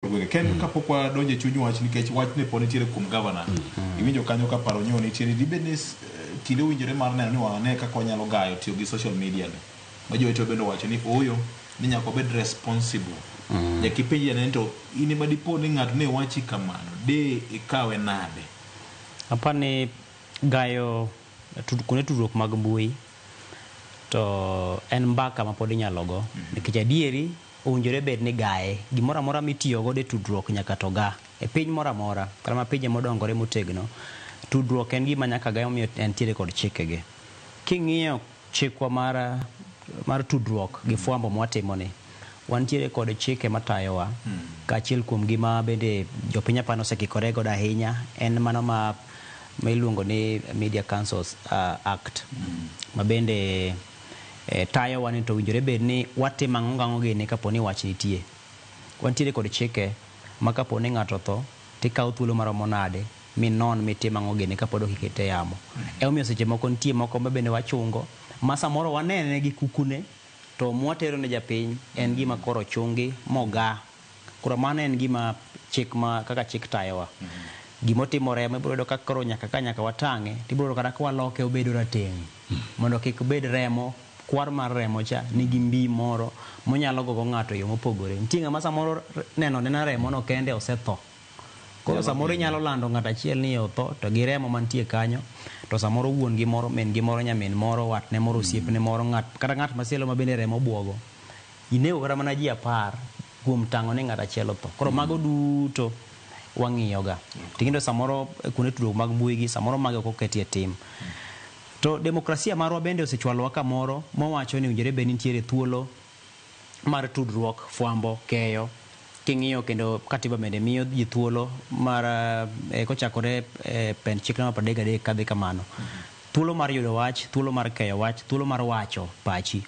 Ken kapok wadonjo e chuny wach nikech wach ne poni tiere kuom governor. Iwinjo kanyo ka paro nyoni tiere dibedis tile winjore mar neno ni wane kaka wanyalo gayo tiyo gi social media ne. Ma jowete bende wacho ni oyo ni nyaka obed responsible. Nyaka ipenji ne to in ema dipo ni ng'ato ne wachi kamano de ikawe nade. Apani gayo kuonde tudruok mag mbui to en mbaka ma pod inyalo go nikech adieri owinjore bed ni gaye gimoro amora mitiyo go de tudruok nyaka to ga e piny moro amora kata ma pinje modongore motegno tudruok en gima nyaka gayo miyo entiere kod chikege. King'iyo chikwa mar tudruok gi fwambo mwatimo ni wantiere kod chike matayowa kaachiel kuom gima bende jopiny apano osekikore godo ahinya en mano ma iluongo ni Media Councils Act ma bende tayowa ni to winjore bed ni watimo ang'o gini kapo ni wach nitie. Wantiere kod chike ma kapo ni ng'ato tho tikawo thuolo maromo nade minon mitimo ang'o gini kapod ok ikete yamo. Omiyo seche moko nitie moko ma bende wachungo ma samoro wanene gi kukune to mwatero ne japiny en gima koro chungi moga. Koro mano en gima chik ma kaka chik tayowa. Gimotimore mibiro yudo kaka koro nyaka watang'e tibiro yudo kata ka waloke obedo rateng' mondo kik bed remo kwar mar remo cha nigi mbii moro monyalo gogo ng'ato yo mopogore. Nitie ng'ama samoro neno remo no kende osetho. Koro samoro inyalo lando ng'ato achiel ni otho to gi remo mantie kanyo to samoro wuon gi moro min gi moro nyamin moro watne moro osiepne moro kata ng'at machielo ma bende remo buogo. Inego kata mana ji 10 kuom tang'o ni ng'ato achiel otho. Koro mago duto wang'iyoga. Tikindo samoro kuonde tudruok mag mbui gi samoro mage ok oketie tim. To demokrasia marwa bende osechwalowa kamoro mowacho ni winjore bed nitiere thuolo mar tudruok, fwambo, keyo. King'iyo kendo katiba bende miyo ji thuolo mar kochakore pen chik namba 33 kadhi kamano. Thuolo mar yudo wach, thuolo mar keyo wach, thuolo mar wacho pachi.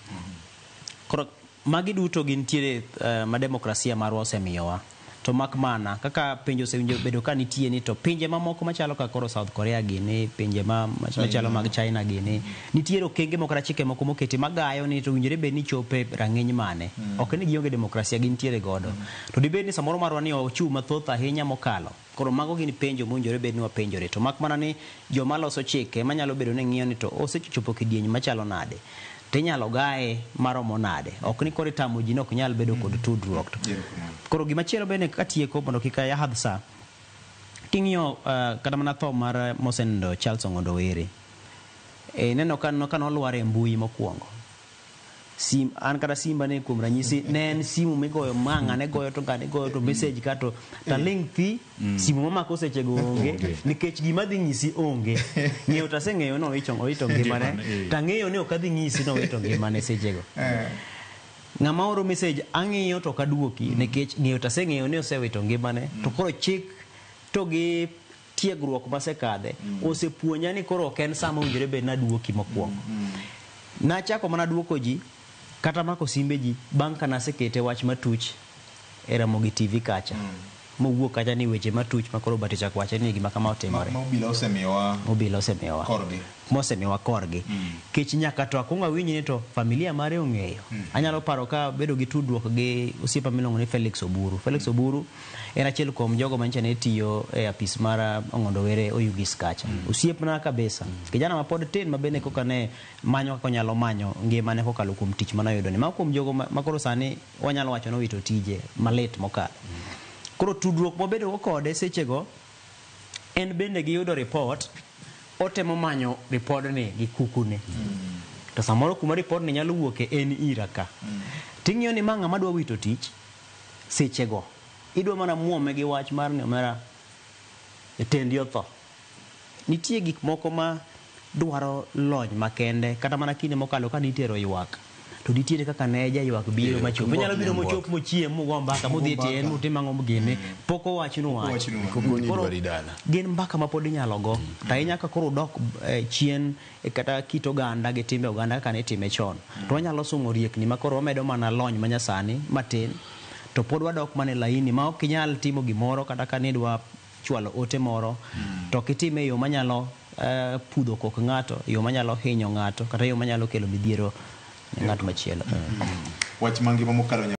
Koro magi duto gintiere ma demokrasia marwa osemiyowa. To mak mana kaka pinje osewinjo bedo ka nitie ni to pinje mamoko machalo ka koro South Korea gini, pinje machalo mag China gini, nitiere okenge moko kata chike moko moketi magayo ni to winjore bed ni chope rang'iny mane. Ok ni gionge demokrasia gintiere godo. To dibed ni samoro marwa ni ochiw mathoth ahinya mokalo. Koro mago gin penjo mowinjore bed ni wapenjore. To mak mana ni joma loso chike manyalo bedo ni ng'iyo ni to osechopo kidieny machalo nade. Tinyalo gaye maromo nade. Ok ni koro tamo ji ok nyal bedo kod tudruok. Koro gimachielo bende katieko mondo kika ya hadsa. King'iyo kata mana tho mar mosenindo Charles Ong'ondo Were. Neno kan olwar e mbui mokwongo. An kata simba ne kuom ranyisi ne en simu migoyo mang'ane goyo to message ka to taling thi simu mamako seche go onge nikech gima dhi nyisi onge. Ng'eyo taseng'eyo no owito ngimane tang'eyo ni ok adhi nyisi no owito ngimane seche go. Ng'ama oro message ang'iyo to kaduoki nikech ng'eyo taseng'eyo ni osewito ngimane to koro chik to gi tiegruok masekadhe osepuonja ni koro ok en sama owinjore bed naduoki mokwongo. Nachako mana duoko ji kata mako simbe ji bang' ka nasekete wach matuch e Ramogi TV kacha. Mowuok kacha ni weche matuch makoro batichak wache ni gima kama otimore. Mobila osemiyowa korgi. Mosemiyowa korgi. Kech nyaka to akwongo awinji ni to familia mare ong'eyo. Anyalo paro ka bedo gi tudruok gi osiepa miluongo ni Felix Oburu. Felix Oburu en achiel kuom jogo manyicha ne tiyo e apis mar Ong'ondo Were Oyugis kacha. Osiepna kabisa. Kijana ma pod tin ma bende koka ne manyo kako nyalo manyo ngimane kokalo kuom tich manayudo ni. Ma kuom jogo makoro sani wanyalo wacho no wito tije malit mokalo. Koro tudruok mobedo kode sechego en bende gi yudo report otemo manyo report ni gi kukune. To samoro kuma report ni nyalo wuoke en ira ka. Ting'iyo ni mang'a madwa wito tich sechego idwa mana muome gi wach mar ni omera tendi otho. Nitie gik moko ma dwaro lony makende kata mana kinde mokalo ka nitero ywak to nitiere kaka ne ywak biro machopo nyalo biro mochop mochiem mogo mbaka modhi tien mutim ang'o mgene pok owach no wach koro gin mbaka ma pod inyalo go ta inyaka koro dok chien kata kit oganda gi timbe oganda kaka ne time chon to wanyalo somo riekni ma koro wamedo mana lony manyasani matin to pod wadok mana laini ma ok inyal timo gimoro kata ka nidwa chwalo ote moro to kitime yo manyalo pudho kok ng'ato yo manyalo hinyo ng'ato kata yo manyalo kelo midhiero ng'at machielo. Wach mangima mokalo